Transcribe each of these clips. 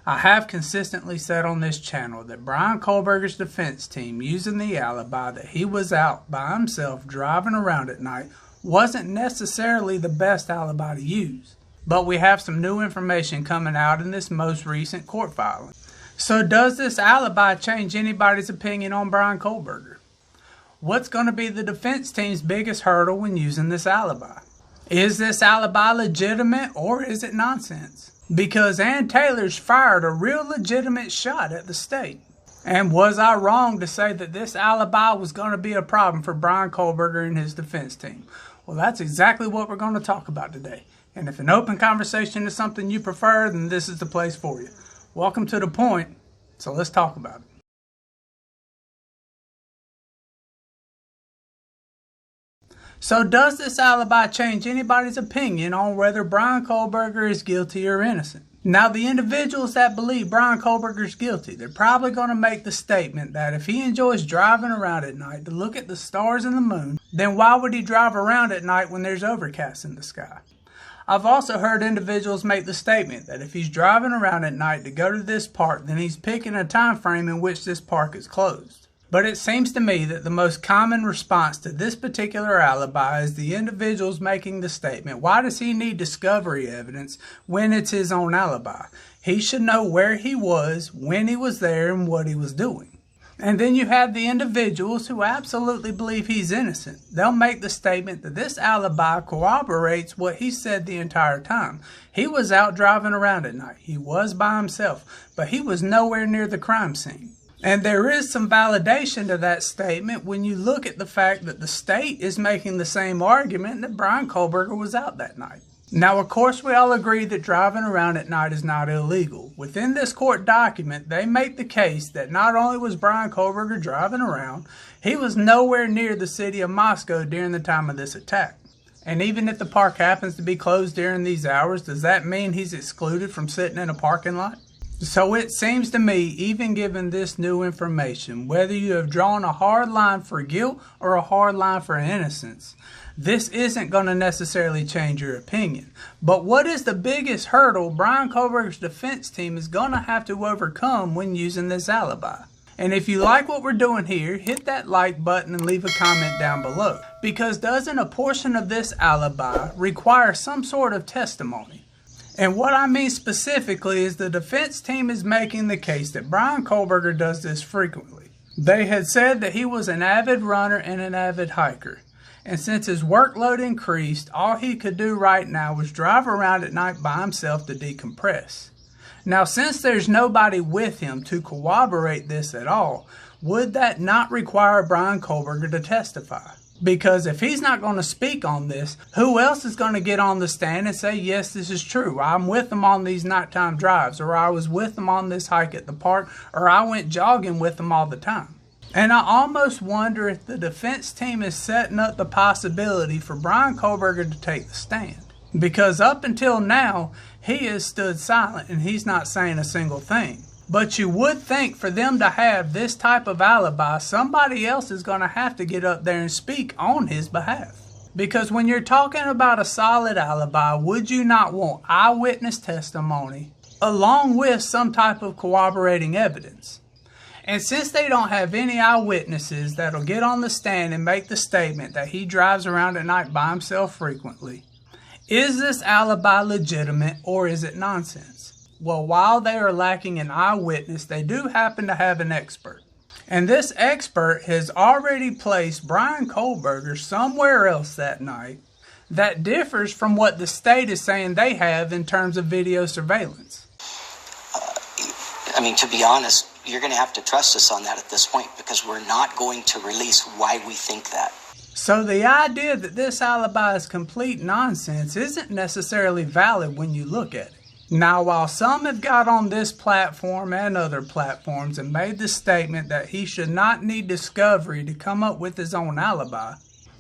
I have consistently said on this channel that Bryan Kohberger's defense team using the alibi that he was out by himself driving around at night wasn't necessarily the best alibi to use. But we have some new information coming out in this most recent court filing. So does this alibi change anybody's opinion on Bryan Kohberger? What's going to be the defense team's biggest hurdle when using this alibi? Is this alibi legitimate or is it nonsense? Because Ann Taylor's fired a real legitimate shot at the state. And was I wrong to say that this alibi was going to be a problem for Bryan Kohberger and his defense team? Well, that's exactly what we're going to talk about today. And if an open conversation is something you prefer, then this is the place for you. Welcome to The Point, so let's talk about it. So does this alibi change anybody's opinion on whether Bryan Kohberger is guilty or innocent? Now, the individuals that believe Bryan Kohberger is guilty, they're probably going to make the statement that if he enjoys driving around at night to look at the stars and the moon, then why would he drive around at night when there's overcast in the sky? I've also heard individuals make the statement that if he's driving around at night to go to this park, then he's picking a time frame in which this park is closed. But it seems to me that the most common response to this particular alibi is the individuals making the statement, why does he need discovery evidence when it's his own alibi? He should know where he was, when he was there, and what he was doing. And then you have the individuals who absolutely believe he's innocent. They'll make the statement that this alibi corroborates what he said the entire time. He was out driving around at night. He was by himself, but he was nowhere near the crime scene. And there is some validation to that statement when you look at the fact that the state is making the same argument that Bryan Kohberger was out that night. Now, of course, we all agree that driving around at night is not illegal. Within this court document, they make the case that not only was Bryan Kohberger driving around, he was nowhere near the city of Moscow during the time of this attack. And even if the park happens to be closed during these hours, does that mean he's excluded from sitting in a parking lot? So it seems to me, even given this new information, whether you have drawn a hard line for guilt or a hard line for innocence, this isn't going to necessarily change your opinion. But what is the biggest hurdle Bryan Kohberger's defense team is going to have to overcome when using this alibi? And if you like what we're doing here, hit that like button and leave a comment down below. Because doesn't a portion of this alibi require some sort of testimony? And what I mean specifically is the defense team is making the case that Bryan Kohberger does this frequently. They had said that he was an avid runner and an avid hiker. And since his workload increased, all he could do right now was drive around at night by himself to decompress. Now, since there's nobody with him to corroborate this at all, would that not require Bryan Kohberger to testify? Because if he's not going to speak on this, who else is going to get on the stand and say, yes, this is true. I'm with them on these nighttime drives, or I was with them on this hike at the park, or I went jogging with them all the time. And I almost wonder if the defense team is setting up the possibility for Bryan Kohberger to take the stand. Because up until now, he has stood silent and he's not saying a single thing. But you would think for them to have this type of alibi, somebody else is going to have to get up there and speak on his behalf. Because when you're talking about a solid alibi, would you not want eyewitness testimony along with some type of corroborating evidence? And since they don't have any eyewitnesses that'll get on the stand and make the statement that he drives around at night by himself frequently, is this alibi legitimate or is it nonsense? Well, while they are lacking an eyewitness, they do happen to have an expert. And this expert has already placed Bryan Kohberger somewhere else that night that differs from what the state is saying they have in terms of video surveillance. I mean, to be honest, you're going to have to trust us on that at this point because we're not going to release why we think that. So the idea that this alibi is complete nonsense isn't necessarily valid when you look at it. Now, while some have got on this platform and other platforms and made the statement that he should not need discovery to come up with his own alibi,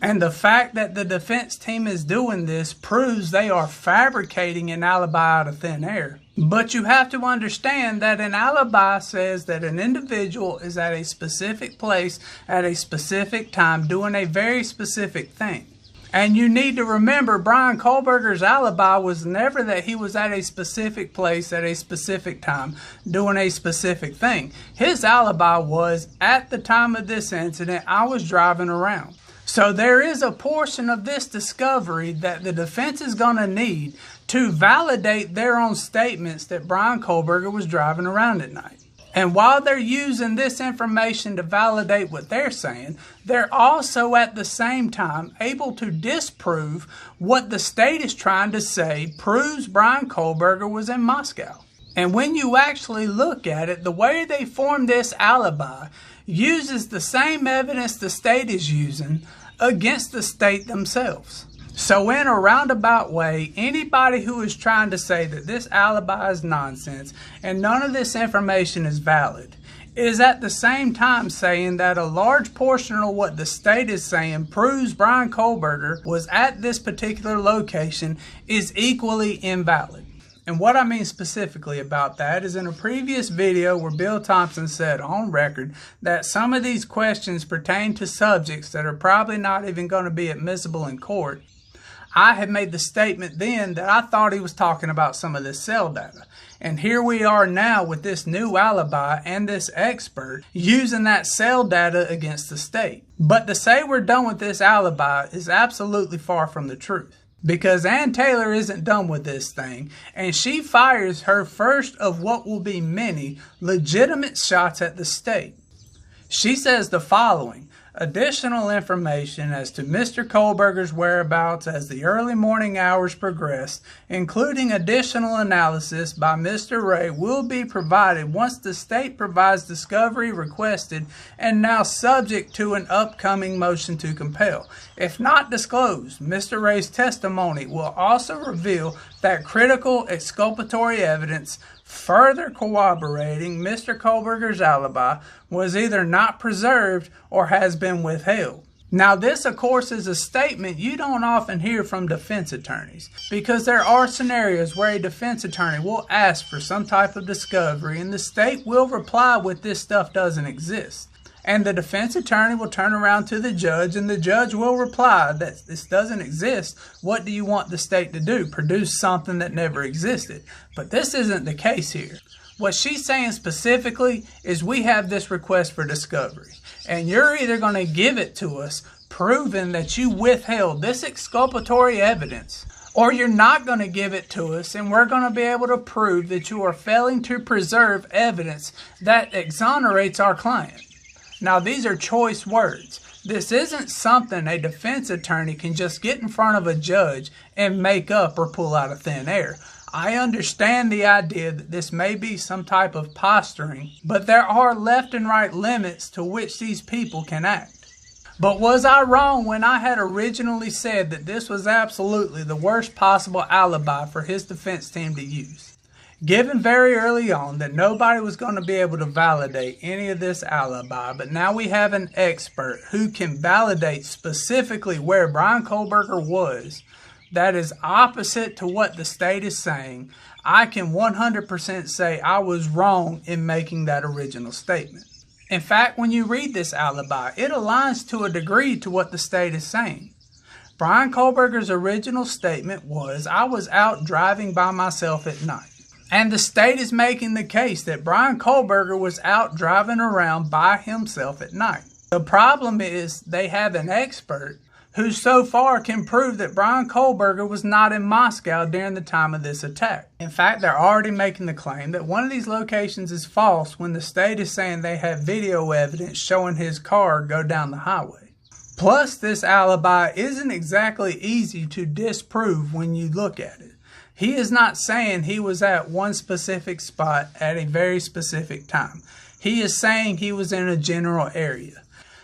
and the fact that the defense team is doing this proves they are fabricating an alibi out of thin air. But you have to understand that an alibi says that an individual is at a specific place at a specific time doing a very specific thing. And you need to remember, Bryan Kohberger's alibi was never that he was at a specific place at a specific time doing a specific thing. His alibi was, at the time of this incident, I was driving around. So there is a portion of this discovery that the defense is going to need to validate their own statements that Bryan Kohberger was driving around at night. And while they're using this information to validate what they're saying, they're also at the same time able to disprove what the state is trying to say proves Bryan Kohberger was in Moscow. And when you actually look at it, the way they formed this alibi uses the same evidence the state is using against the state themselves. So in a roundabout way, anybody who is trying to say that this alibi is nonsense and none of this information is valid is at the same time saying that a large portion of what the state is saying proves Bryan Kohberger was at this particular location is equally invalid. And what I mean specifically about that is in a previous video where Bill Thompson said on record that some of these questions pertain to subjects that are probably not even going to be admissible in court. I had made the statement then that I thought he was talking about some of this cell data. And here we are now with this new alibi and this expert using that cell data against the state. But to say we're done with this alibi is absolutely far from the truth. Because Ann Taylor isn't done with this thing, and she fires her first of what will be many legitimate shots at the state. She says the following: additional information as to Mr. Kohberger's whereabouts as the early morning hours progressed, including additional analysis by Mr. Ray, will be provided once the state provides discovery requested and now subject to an upcoming motion to compel. If not disclosed, Mr. Ray's testimony will also reveal that critical exculpatory evidence further corroborating Mr. Kohberger's alibi was either not preserved or has been withheld. Now this, of course, is a statement you don't often hear from defense attorneys, because there are scenarios where a defense attorney will ask for some type of discovery and the state will reply with "this stuff doesn't exist." And the defense attorney will turn around to the judge and the judge will reply that "this doesn't exist. What do you want the state to do? Produce something that never existed." But this isn't the case here. What she's saying specifically is we have this request for discovery, and you're either going to give it to us proving that you withheld this exculpatory evidence, or you're not going to give it to us and we're going to be able to prove that you are failing to preserve evidence that exonerates our client. Now, these are choice words. This isn't something a defense attorney can just get in front of a judge and make up or pull out of thin air. I understand the idea that this may be some type of posturing, but there are left and right limits to which these people can act. But was I wrong when I had originally said that this was absolutely the worst possible alibi for his defense team to use? Given very early on that nobody was going to be able to validate any of this alibi, but now we have an expert who can validate specifically where Bryan Kohberger was, that is opposite to what the state is saying, I can 100% say I was wrong in making that original statement. In fact, when you read this alibi, it aligns to a degree to what the state is saying. Bryan Kohberger's original statement was, "I was out driving by myself at night." And the state is making the case that Bryan Kohberger was out driving around by himself at night. The problem is they have an expert who so far can prove that Bryan Kohberger was not in Moscow during the time of this attack. In fact, they're already making the claim that one of these locations is false when the state is saying they have video evidence showing his car go down the highway. Plus, this alibi isn't exactly easy to disprove when you look at it. He is not saying he was at one specific spot at a very specific time. He is saying he was in a general area.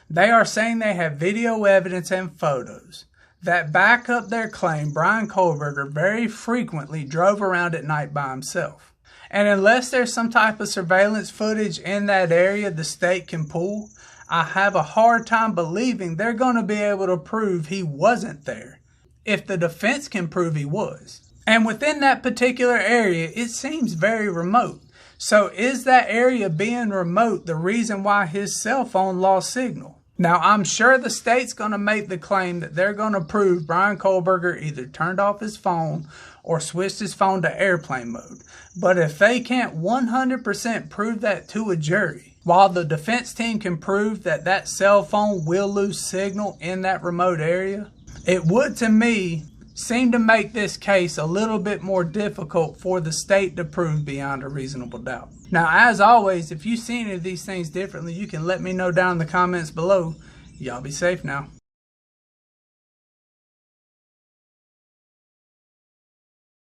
They are saying they have video evidence and photos that back up their claim Bryan Kohberger very frequently drove around at night by himself. And unless there's some type of surveillance footage in that area the state can pull, I have a hard time believing they're going to be able to prove he wasn't there, if the defense can prove he was. And within that particular area, it seems very remote. So is that area being remote the reason why his cell phone lost signal? Now, I'm sure the state's going to make the claim that they're going to prove Bryan Kohberger either turned off his phone or switched his phone to airplane mode. But if they can't 100% prove that to a jury, while the defense team can prove that that cell phone will lose signal in that remote area, it would, to me, seem to make this case a little bit more difficult for the state to prove beyond a reasonable doubt. Now, as always, if you see any of these things differently, you can let me know down in the comments below. Y'all be safe now.